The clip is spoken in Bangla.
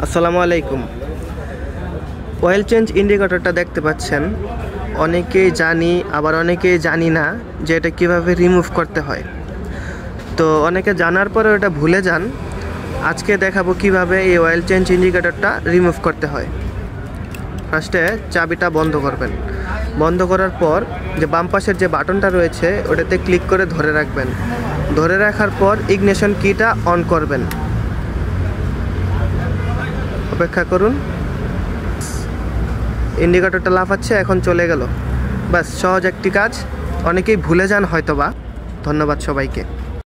আসসালামু আলাইকুম। অয়েল চেঞ্জ ইন্ডিকেটরটা দেখতে পাচ্ছেন, অনেকেই জানি আবার অনেকেই জানি না যে এটা কিভাবে রিমুভ করতে হয়। তো অনেকে জানার পরে এটা ভুলে যান। আজকে দেখাবো কিভাবে এই অয়েল চেঞ্জ ইন্ডিকেটরটা রিমুভ করতে হয়। ফার্স্টে চাবিটা বন্ধ করবেন। বন্ধ করার পর যে বাম পাশের যে বাটনটা রয়েছে ওটাতে ক্লিক করে ধরে রাখবেন। ধরে রাখার পর ইগনিশন কিটা অন করবেন। অপেক্ষা করুন। ইন্ডিকেটরটা লাফাচ্ছে, এখন চলে গেল। বাস, সহজ একটি কাজ, অনেকেই ভুলে যান হয়তোবা। ধন্যবাদ সবাইকে।